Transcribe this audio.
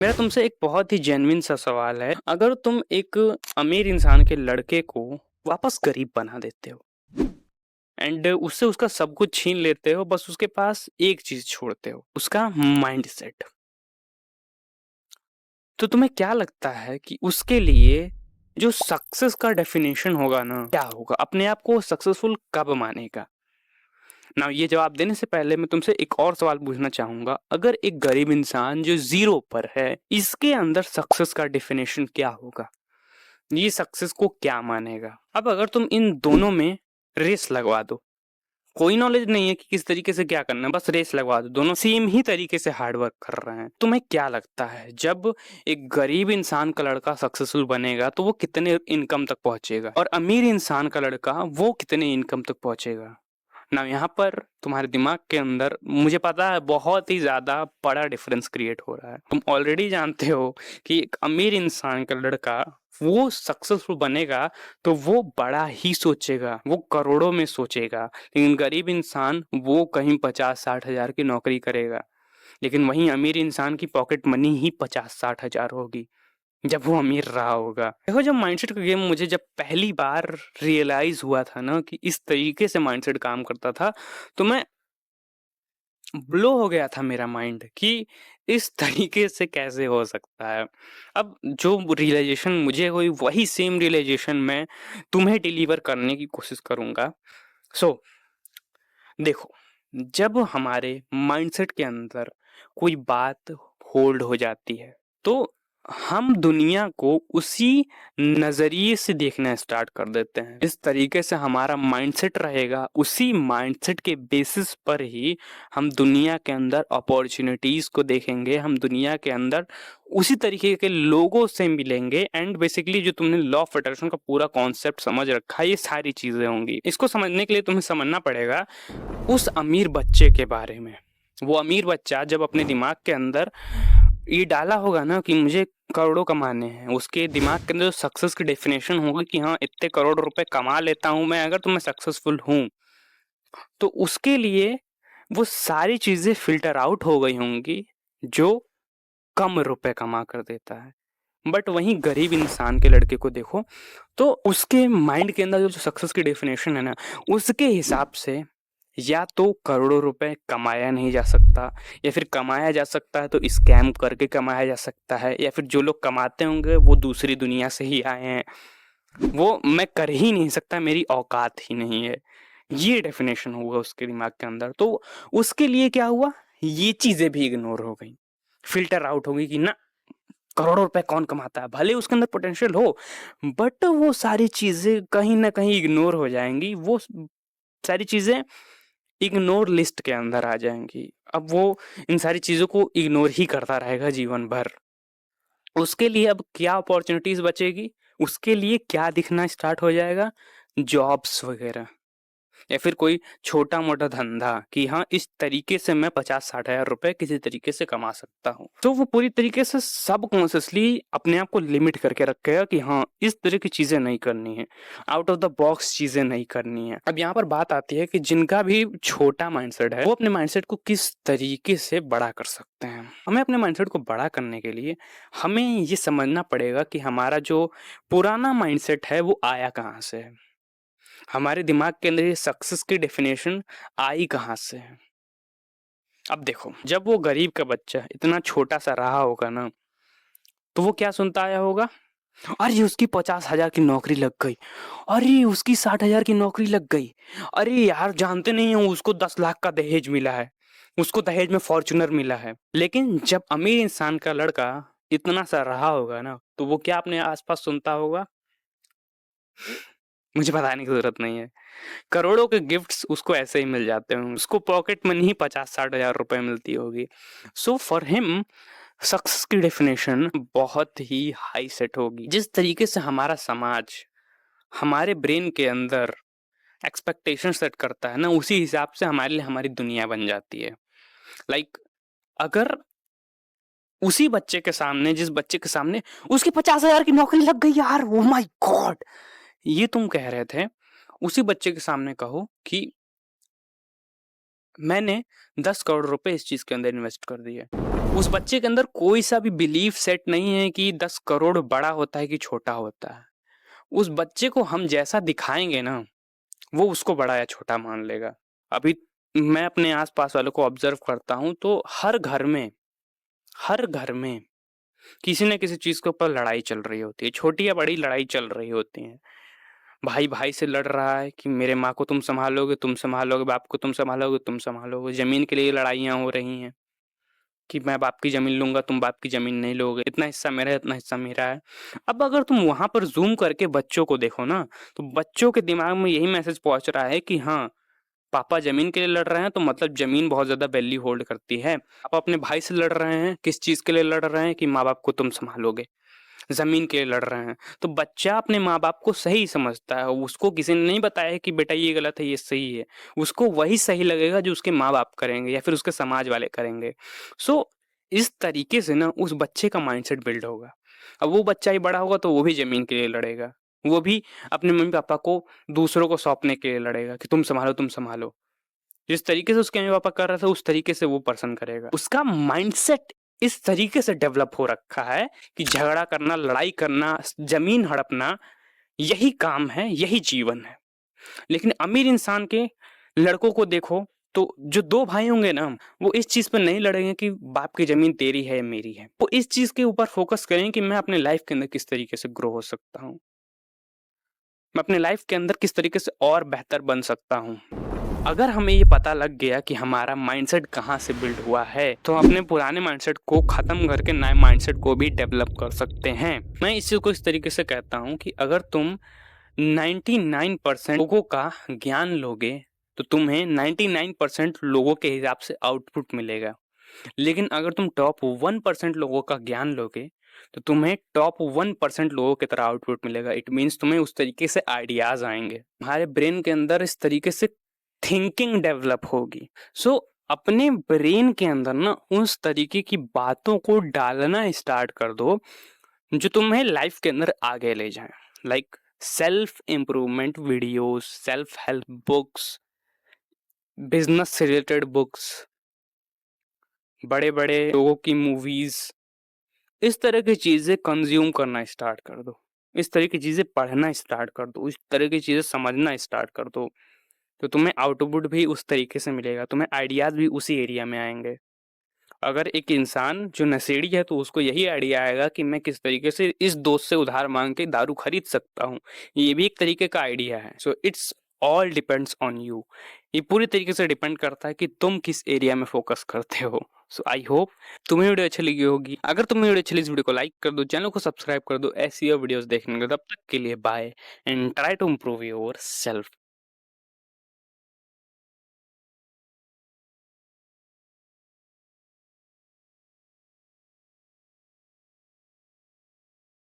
मेरा तुमसे एक बहुत ही जेन्युइन सा सवाल है। अगर तुम एक अमीर इंसान के लड़के को वापस गरीब बना देते हो एंड उससे उसका सब कुछ छीन लेते हो, बस उसके पास एक चीज छोड़ते हो, उसका माइंडसेट, तो तुम्हें क्या लगता है कि उसके लिए जो सक्सेस का डेफिनेशन होगा ना, क्या होगा? अपने आप को सक्सेसफुल कब मानेगा? ना, ये जवाब देने से पहले मैं तुमसे एक और सवाल पूछना चाहूंगा। अगर एक गरीब इंसान जो जीरो पर है, इसके अंदर सक्सेस का डेफिनेशन क्या होगा? ये सक्सेस को क्या मानेगा? अब अगर तुम इन दोनों में रेस लगवा दो, कोई नॉलेज नहीं है कि किस तरीके से क्या करना है, बस रेस लगवा दो, दोनों सेम ही तरीके से हार्डवर्क कर रहे हैं, तुम्हें क्या लगता है जब एक गरीब इंसान का लड़का सक्सेसफुल बनेगा तो वो कितने इनकम तक पहुंचेगा, और अमीर इंसान का लड़का वो कितने इनकम तक पहुंचेगा? ना, यहाँ पर तुम्हारे दिमाग के अंदर, मुझे पता है, बहुत ही ज्यादा बड़ा डिफरेंस क्रिएट हो रहा है। तुम ऑलरेडी जानते हो कि एक अमीर इंसान का लड़का वो सक्सेसफुल बनेगा तो वो बड़ा ही सोचेगा, वो करोड़ों में सोचेगा। लेकिन गरीब इंसान वो कहीं 50-60 हजार की नौकरी करेगा, लेकिन वहीं अमीर इंसान की पॉकेट मनी ही 50-60 हजार होगी जब वो अमीर रहा होगा। देखो, जब माइंडसेट का गेम मुझे जब पहली बार रियलाइज हुआ था ना कि इस तरीके से माइंडसेट काम करता था, तो मैं ब्लो हो गया था मेरा माइंड कि इस तरीके से कैसे हो सकता है। अब जो रियलाइजेशन मुझे हुई वही सेम रियलाइजेशन मैं तुम्हें डिलीवर करने की कोशिश करूंगा। सो देखो, जब हमारे माइंडसेट के अंदर कोई बात होल्ड हो जाती है तो हम दुनिया को उसी नजरिए से देखना स्टार्ट कर देते हैं। इस तरीके से हमारा माइंडसेट रहेगा, उसी माइंडसेट के बेसिस पर ही हम दुनिया के अंदर अपॉर्चुनिटीज को देखेंगे, हम दुनिया के अंदर उसी तरीके के लोगों से मिलेंगे। एंड बेसिकली जो तुमने लॉ ऑफ अट्रैक्शन का पूरा कॉन्सेप्ट समझ रखा है, ये सारी चीजें होंगी। इसको समझने के लिए तुम्हें समझना पड़ेगा उस अमीर बच्चे के बारे में। वो अमीर बच्चा जब अपने दिमाग के अंदर ये डाला होगा ना कि मुझे करोड़ों कमाने हैं, उसके दिमाग के अंदर जो सक्सेस की डेफिनेशन होगी कि हाँ, इतने करोड़ रुपए कमा लेता हूं मैं अगर तो मैं सक्सेसफुल हूं, तो उसके लिए वो सारी चीजें फिल्टर आउट हो गई होंगी जो कम रुपए कमा कर देता है। बट वहीं गरीब इंसान के लड़के को देखो तो उसके माइंड के अंदर जो सक्सेस की डेफिनेशन है ना, उसके हिसाब से या तो करोड़ों रुपए कमाया नहीं जा सकता, या फिर कमाया जा सकता है तो स्कैम करके कमाया जा सकता है, या फिर जो लोग कमाते होंगे वो दूसरी दुनिया से ही आए हैं, वो मैं कर ही नहीं सकता, मेरी औकात ही नहीं है। ये डेफिनेशन हुआ उसके दिमाग के अंदर। तो उसके लिए क्या हुआ, ये चीजें भी इग्नोर हो गई, फिल्टर आउट हो गई कि ना, करोड़ों रुपए कौन कमाता है, भले उसके अंदर पोटेंशियल हो बट वो सारी चीजें कहीं ना कहीं इग्नोर हो जाएंगी, वो सारी चीजें इग्नोर लिस्ट के अंदर आ जाएंगी। अब वो इन सारी चीजों को इग्नोर ही करता रहेगा जीवन भर। उसके लिए अब क्या अपॉर्चुनिटीज बचेगी, उसके लिए क्या दिखना स्टार्ट हो जाएगा, जॉब्स वगैरह, या फिर कोई छोटा मोटा धंधा कि हाँ, इस तरीके से मैं 50-60 हजार रुपए किसी तरीके से कमा सकता हूँ। तो वो पूरी तरीके से सब कॉन्शियसली अपने आप को लिमिट करके रखेगा कि हाँ, इस तरह की चीजें नहीं करनी है, आउट ऑफ द बॉक्स चीजें नहीं करनी है। अब यहाँ पर बात आती है कि जिनका भी छोटा माइंडसेट है वो अपने माइंडसेट को किस तरीके से बड़ा कर सकते हैं। हमें अपने माइंडसेट को बड़ा करने के लिए हमें ये समझना पड़ेगा कि हमारा जो पुराना माइंडसेट है वो आया कहाँ से है, हमारे दिमाग के अंदर ये सक्सेस की डेफिनेशन आई कहाँ से है। अब देखो, जब वो गरीब का बच्चा इतना छोटा सा रहा होगा ना, तो वो क्या सुनता आया होगा, अरे उसकी 50 हजार की नौकरी लग गई, अरे उसकी 60 हजार की नौकरी लग गई, अरे यार जानते नहीं हो उसको 10 लाख का दहेज मिला है, उसको दहेज में फॉर्च्यूनर मिला है। लेकिन जब अमीर इंसान का लड़का इतना सा रहा होगा ना, तो वो क्या अपने आसपास सुनता होगा, मुझे बताने की जरूरत नहीं है, करोड़ों के गिफ्ट्स उसको ऐसे ही मिल जाते हैं, उसको पॉकेट मनी ही 50-60 हजार रुपए मिलती होगी। सो फॉर हिम सक्सेस की डेफिनेशन बहुत ही हाई सेट होगी। जिस तरीके से हमारा समाज हमारे ब्रेन के अंदर एक्सपेक्टेशन सेट करता है ना, उसी हिसाब से हमारे लिए हमारी दुनिया बन जाती है। लाइक अगर उसी बच्चे के सामने, जिस बच्चे के सामने उसकी 50 हजार की नौकरी लग गई, यार ओ माय गॉड, ये तुम कह रहे थे, उसी बच्चे के सामने कहो कि मैंने 10 करोड़ रुपए इस चीज के अंदर इन्वेस्ट कर दिए, उस बच्चे के अंदर कोई सा भी बिलीफ सेट नहीं है कि 10 करोड़ बड़ा होता है कि छोटा होता है। उस बच्चे को हम जैसा दिखाएंगे ना, वो उसको बड़ा या छोटा मान लेगा। अभी मैं अपने आसपास वालों को ऑब्जर्व करता हूँ तो हर घर में किसी न किसी चीज के ऊपर लड़ाई चल रही होती है, छोटी या बड़ी लड़ाई चल रही होती है। भाई भाई से लड़ रहा है कि मेरे माँ को तुम संभालोगे, तुम संभालोगे, बाप को तुम संभालोगे, तुम संभालोगे। जमीन के लिए लड़ाइयाँ हो रही हैं कि मैं बाप की जमीन लूंगा, तुम बाप की जमीन नहीं लोगे, इतना हिस्सा मेरा है, इतना हिस्सा मेरा है। अब अगर तुम वहां पर जूम करके बच्चों को देखो ना, तो बच्चों के दिमाग में यही मैसेज पहुंच रहा है कि हाँ, पापा जमीन के लिए लड़ रहे हैं तो मतलब जमीन बहुत ज्यादा वैल्यू होल्ड करती है। आप अपने भाई से लड़ रहे हैं, किस चीज के लिए लड़ रहे हैं कि माँ बाप को तुम संभालोगे, जमीन के लिए लड़ रहे हैं। तो बच्चा अपने माँ बाप को सही समझता है, उसको किसी ने नहीं बताया कि बेटा ये गलत है ये सही है। उसको वही सही लगेगा जो उसके माँ बाप करेंगे या फिर उसके समाज वाले करेंगे। सो इस तरीके से ना उस बच्चे का माइंडसेट बिल्ड होगा। अब वो बच्चा ही बड़ा होगा तो वो भी जमीन के लिए लड़ेगा, वो भी अपने मम्मी पापा को दूसरों को सौंपने के लिए लड़ेगा कि तुम संभालो तुम संभालो। जिस तरीके से उसके मम्मी पापा कर रहा था उस तरीके से वो पर्सन करेगा। उसका माइंडसेट इस तरीके से डेवलप हो रखा है कि झगड़ा करना, लड़ाई करना, जमीन हड़पना यही काम है, यही जीवन है। लेकिन अमीर इंसान के लड़कों को देखो तो जो दो भाई होंगे ना, वो इस चीज पर नहीं लड़ेंगे कि बाप की जमीन तेरी है या मेरी है। वो इस चीज के ऊपर फोकस करेंगे कि मैं अपने लाइफ के अंदर किस तरीके से ग्रो हो सकता हूँ, मैं अपने लाइफ के अंदर किस तरीके से और बेहतर बन सकता हूँ। अगर हमें ये पता लग गया कि हमारा माइंडसेट कहाँ से बिल्ड हुआ है, तो हम अपने पुराने माइंडसेट को खत्म करके नए माइंडसेट को भी डेवलप कर सकते हैं। मैं इस चीज को इस तरीके से कहता हूँ कि अगर तुम 99% लोगों का ज्ञान लोगे तो तुम्हें 99% लोगों के हिसाब से आउटपुट मिलेगा। लेकिन अगर तुम टॉप 1% लोगों का ज्ञान लोगे तो तुम्हें टॉप 1% लोगों की तरह आउटपुट मिलेगा। इट मीन्स तुम्हें उस तरीके से आइडियाज आएंगे, तुम्हारे ब्रेन के अंदर इस तरीके से थिंकिंग डेवलप होगी। सो अपने ब्रेन के अंदर ना उस तरीके की बातों को डालना स्टार्ट कर दो जो तुम्हें लाइफ के अंदर आगे ले जाए। Like self improvement videos, self help books, business से रिलेटेड बुक्स, बड़े बड़े लोगों की मूवीज, इस तरह की चीजें कंज्यूम करना स्टार्ट कर दो। इस तरह की चीजें पढ़ना स्टार्ट कर दो, इस तरह की चीजें समझना स्टार्ट कर दो। तो तुम्हें आउटपुट भी उस तरीके से मिलेगा, तुम्हें आइडियाज भी उसी एरिया में आएंगे। अगर एक इंसान जो नशेड़ी है तो उसको यही आइडिया आएगा कि मैं किस तरीके से इस दोस्त से उधार मांग के दारू खरीद सकता हूँ, ये भी एक तरीके का आइडिया है। So it's all depends on you. ये पूरी तरीके से डिपेंड करता है कि तुम किस एरिया में फोकस करते हो। सो आई होप तुम्हें वीडियो अच्छी लगी होगी। अगर तुम्हें वीडियो अच्छी लगी, इस वीडियो को लाइक कर दो, चैनल को सब्सक्राइब कर दो ऐसी और वीडियोस देखने के लिए। तब तक के लिए bye and try to improve your self.